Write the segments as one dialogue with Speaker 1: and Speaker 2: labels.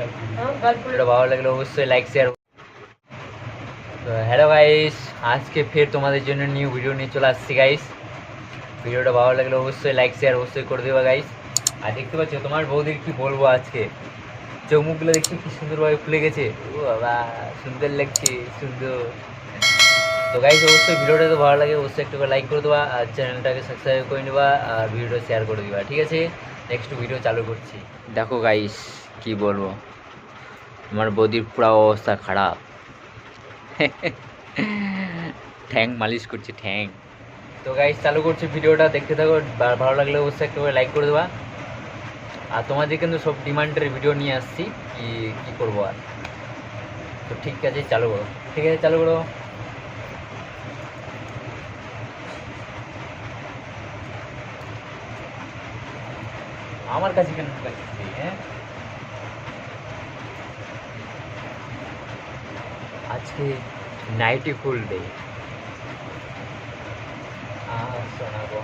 Speaker 1: ভিডিওটা ভালো লাগলে অবশ্যই লাইক শেয়ার। তো হ্যালো গাইস, আজকে ফের তোমাদের জন্য নিউ ভিডিও নিয়ে চলে আসছি গাইস। ভিডিওটা ভালো লাগলে অবশ্যই লাইক শেয়ার অবশ্যই করে দেবা গাইস। আর দেখতে পাচ্ছ তোমার বৌদির কি বলবো, আজকে চোখ মুখগুলো দেখছি কি সুন্দরভাবে ফুলে গেছে। ও বাবা, সুন্দর লাগছে, সুন্দর। তো গাইস অবশ্যই ভিডিওটা তো ভালো লাগে অবশ্যই একটু লাইক করে দেবা, আর চ্যানেলটাকে সাবস্ক্রাইব করে নেবা, আর ভিডিওটা শেয়ার করে দেবা, ঠিক আছে? নেক্সট ভিডিও চালু করছি। দেখো গাইস কি বলবো, আমার বৌদির পুরো অবস্থা খারাপ। ঠ্যাং মালিশ করছে, ঠ্যাং। তো গাইস চালু করছি ভিডিওটা, দেখতে থাকো। ভালো লাগলে অবশ্যই একটু লাইক করে দেবা। আর তোমাদের কিন্তু সব ডিমান্ডের ভিডিও নিয়ে আসছি, কি কি করবো আর। তো ঠিক আছে চালু করো, ঠিক আছে চালু করো। আমার কাছে কেন হ্যাঁ, আজকে নাইটি ফুল ডে। শোনাবো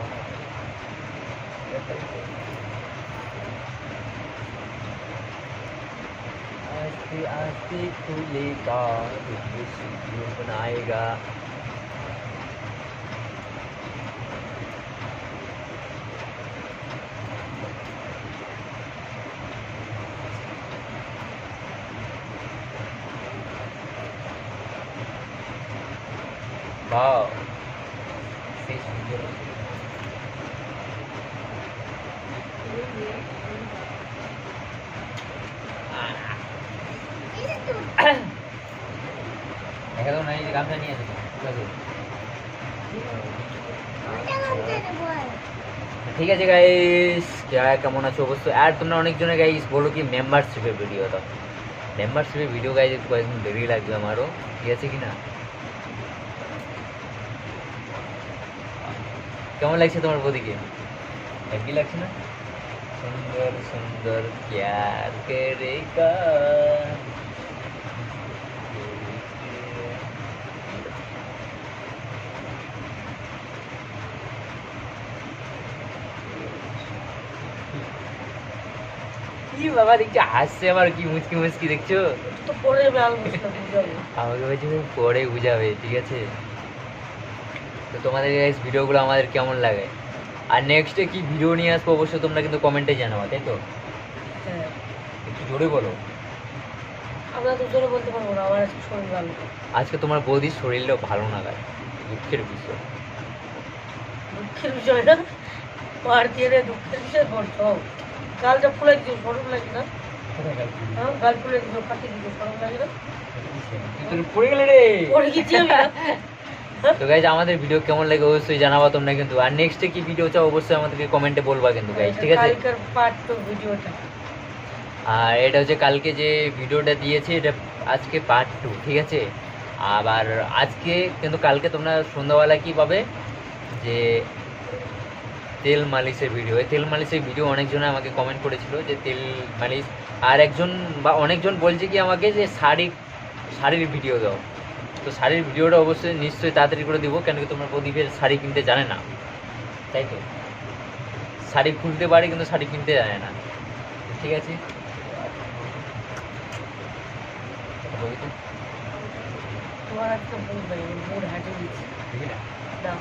Speaker 1: आस्ते आस्ते खुलेगा, खुशियों बनाएगा। वाह, से सुंदर। দেখা তো নাই যে গামছা নিয়ে আসো, ঠিক আছে গাইস। কেমন আছো অবশ্যই। আর তোমরা অনেকজনে গাইস বলো কি মেম্বারশিপের ভিডিও দাও, মেম্বারশিপের ভিডিও গাইজ কয়েকদিন দেরি লাগবে আমারও, ঠিক আছে কি না? কেমন লাগছে তোমার বদিকে, হ্যাপি লাগছে না? সুন্দর সুন্দর প্যার করেগা। কি বাবা দেখছি হাসছে, আবার কি মুচকি মুচকি দেখছো?
Speaker 2: তো পরে
Speaker 1: আমাকে বলছি পরে বুঝাবে, ঠিক আছে? তো তোমাদের গাইস ভিডিওগুলো আমাদের কেমন লাগে, আর নেক্সটে কি ভিডিও নিয়ে আসবো অবশ্যই তোমরা কিন্তু কমেন্টে জানাবো, তাই তো?
Speaker 2: হ্যাঁ,
Speaker 1: একটু জোরে বলো।
Speaker 2: আমরা তো জোরে বলতে পারবো না, আমার আজকে শরীর ভালো।
Speaker 1: আজকে তোমার বৌদির শরীরটাও ভালো না গায়, দুঃখের বিষয়।
Speaker 2: দুঃখের বিষয় না, পার দিয়ে দুঃখের বিষয় বলছো। গাল যা ফুলে দিচ্ছ সরম লাগে না? হ্যাঁ, গাল ফুলে দিচ্ছ, কাটি দিচ্ছ, সরম লাগে না?
Speaker 1: পড়ে গেলে রে,
Speaker 2: পরে গেছি আমি না।
Speaker 1: তো গাইজ আমাদের ভিডিও কেমন লাগে অবশ্যই জানাবা তোমরা কিন্তু, আর নেক্সটে কি ভিডিও চাও অবশ্যই আমাদেরকে কমেন্টে বলবা কিন্তু গাইজ, ঠিক আছে?
Speaker 2: কালকের পার্ট 2 ভিডিওটা,
Speaker 1: আর এটা হচ্ছে কালকে যে ভিডিওটা দিয়েছি এটা আজকে পার্ট 2, ঠিক আছে? আবার আজকে কিন্তু কালকে তোমরা সন্ধ্যাবেলা কি পাবে, যে তেল মালিশের ভিডিও। এই তেল মালিশের ভিডিও অনেকজনে আমাকে কমেন্ট করেছিল যে তেল মালিশ, আর একজন বা অনেকজন বলছে কি আমাকে যে শাড়ির ভিডিও দাও। তো শাড়ির ভিডিওটা অবশ্যই নিশ্চয়ই তাড়াতাড়ি করে দিব, কেন কি তোমার প্রদীপের শাড়ি কিনতে জানে না, তাই তো? শাড়ি খুলতে পারে কিন্তু শাড়ি কিনতে জানে না, ঠিক আছে?
Speaker 2: তোমার আজকে মুড নাই, মুড হাঁটে দিচ্ছি। দাও।